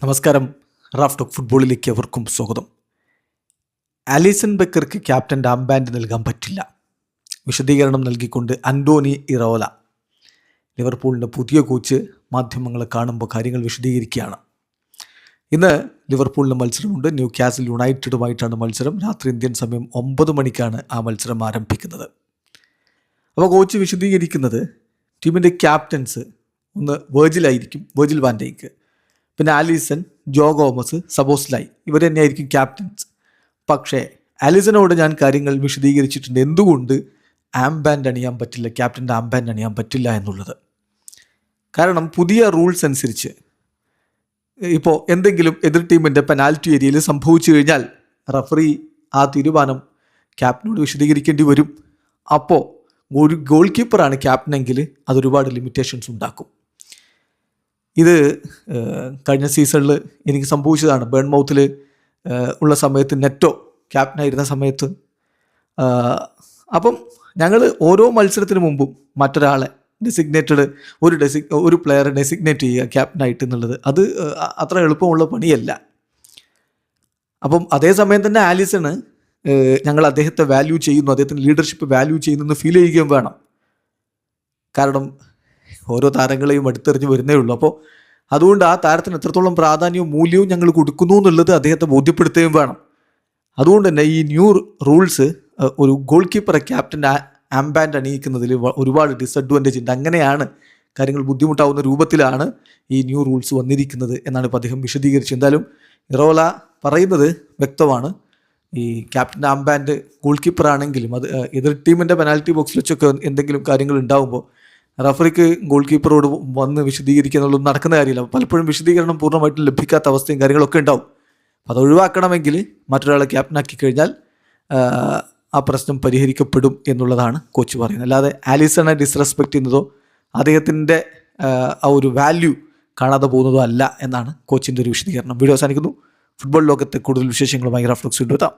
നമസ്കാരം. Raf talk ഫുട്ബോളിലേക്ക് അവർക്കും സ്വാഗതം. ആലിസൺ ബെക്കർക്ക് ക്യാപ്റ്റൻ്റെ ആംബാൻഡ് നൽകാൻ പറ്റില്ല. വിശദീകരണം നൽകിക്കൊണ്ട് അന്റോണി ഇറോല, ലിവർപൂളിൻ്റെ പുതിയ കോച്ച്, മാധ്യമങ്ങളെ കാണുമ്പോൾ കാര്യങ്ങൾ വിശദീകരിക്കുകയാണ്. ഇന്ന് ലിവർപൂളിൻ്റെ മത്സരമുണ്ട്. ന്യൂ കാസിൽ യുണൈറ്റഡുമായിട്ടാണ് മത്സരം. രാത്രി ഇന്ത്യൻ സമയം 9 മണിക്കാണ് ആ മത്സരം ആരംഭിക്കുന്നത്. അപ്പോൾ കോച്ച് വിശദീകരിക്കുന്നത് ടീമിൻ്റെ ക്യാപ്റ്റൻസ് ഒന്ന് വെർജിൽ വാൻ ഡൈക്ക്, പിന്നെ ആലിസൺ, ജോ ഗോമസ്, സബോസ്ലൈ, ഇവർ തന്നെയായിരിക്കും ക്യാപ്റ്റൻസ്. പക്ഷേ ആലിസനോട് ഞാൻ കാര്യങ്ങൾ വിശദീകരിച്ചിട്ടുണ്ട്, എന്തുകൊണ്ട് ആംബാൻഡ് അണിയാൻ പറ്റില്ല, ക്യാപ്റ്റൻ്റെ ആംബാൻഡ് അണിയാൻ പറ്റില്ല എന്നുള്ളത്. കാരണം പുതിയ റൂൾസ് അനുസരിച്ച് ഇപ്പോൾ എന്തെങ്കിലും എതിർ ടീമിൻ്റെ പെനാൽറ്റി ഏരിയയിൽ സംഭവിച്ചു കഴിഞ്ഞാൽ റഫറി ആ തീരുമാനം ക്യാപ്റ്റനോട് വിശദീകരിക്കേണ്ടി വരും. അപ്പോൾ ഒരു ഗോൾ കീപ്പറാണ് ക്യാപ്റ്റനെങ്കിൽ അതൊരുപാട് ലിമിറ്റേഷൻസ് ഉണ്ടാക്കും. ഇത് കഴിഞ്ഞ സീസണിൽ എനിക്ക് സംഭവിച്ചതാണ്. ബേൺമൗത്തിൽ ഉള്ള സമയത്ത് നെറ്റോ ക്യാപ്റ്റനായിരുന്ന സമയത്ത്. അപ്പം ഞങ്ങൾ ഓരോ മത്സരത്തിന് മുമ്പും മറ്റൊരാളെ ഒരു പ്ലെയറെ ഡെസിഗ്നേറ്റ് ചെയ്യുക ക്യാപ്റ്റനായിട്ട് എന്നുള്ളത് അത് അത്ര എളുപ്പമുള്ള പണിയല്ല. അപ്പം അതേസമയം തന്നെ ആലിസണ് ഞങ്ങൾ അദ്ദേഹത്തെ വാല്യൂ ചെയ്യുന്നു, അദ്ദേഹത്തിൻ്റെ ലീഡർഷിപ്പ് വാല്യൂ ചെയ്യുന്നു ഫീൽ ചെയ്യുകയും വേണം. കാരണം ഓരോ താരങ്ങളെയും അടുത്തെറിഞ്ഞ് വരുന്നേ ഉള്ളൂ. അപ്പോൾ അതുകൊണ്ട് ആ താരത്തിന് എത്രത്തോളം പ്രാധാന്യവും മൂല്യവും ഞങ്ങൾ കൊടുക്കുന്നു എന്നുള്ളത് അദ്ദേഹത്തെ ബോധ്യപ്പെടുത്തുകയും വേണം. അതുകൊണ്ട് തന്നെ ഈ ന്യൂ റൂൾസ് ഒരു ഗോൾ കീപ്പറെ ക്യാപ്റ്റൻ്റെ ആംബാൻഡ് അണിയിക്കുന്നതിൽ ഒരുപാട് ഡിസഡ്വാൻറ്റേജ് ഉണ്ട്. അങ്ങനെയാണ് കാര്യങ്ങൾ ബുദ്ധിമുട്ടാവുന്ന രൂപത്തിലാണ് ഈ ന്യൂ റൂൾസ് വന്നിരിക്കുന്നത് എന്നാണ് ഇപ്പോൾ അദ്ദേഹം വിശദീകരിച്ചത്. എന്തായാലും ഇറോല പറയുന്നത് വ്യക്തമാണ്. ഈ ക്യാപ്റ്റൻ്റെ ആംബാൻഡ് ഗോൾ കീപ്പറാണെങ്കിലും അത് എതിർ ടീമിൻ്റെ പെനാൽറ്റി ബോക്സിൽ വെച്ചൊക്കെ എന്തെങ്കിലും കാര്യങ്ങൾ ഉണ്ടാകുമ്പോൾ റഫറിക്ക് ഗോൾ കീപ്പറോട് വന്ന് വിശദീകരിക്കുക എന്നുള്ളത് നടക്കുന്ന കാര്യമില്ല. പലപ്പോഴും വിശദീകരണം പൂർണ്ണമായിട്ടും ലഭിക്കാത്ത അവസ്ഥയും കാര്യങ്ങളൊക്കെ ഉണ്ടാവും. അത് ഒഴിവാക്കണമെങ്കിൽ മറ്റൊരാളെ ക്യാപ്റ്റനാക്കി കഴിഞ്ഞാൽ ആ പ്രശ്നം പരിഹരിക്കപ്പെടും എന്നുള്ളതാണ് കോച്ച് പറയുന്നത്. അല്ലാതെ ആലിസണെ ഡിസ്റെസ്പെക്റ്റ് ചെയ്യുന്നതോ അദ്ദേഹത്തിൻ്റെ ആ ഒരു വാല്യൂ കാണാതെ പോകുന്നതോ അല്ല എന്നാണ് കോച്ചിൻ്റെ ഒരു വിശദീകരണം. വീഡിയോ അവസാനിക്കുന്നു. ഫുട്ബോൾ ലോകത്തെ കൂടുതൽ വിശേഷങ്ങളുമായി റാഫ് ടോക്സ് വീണ്ടും എത്താം.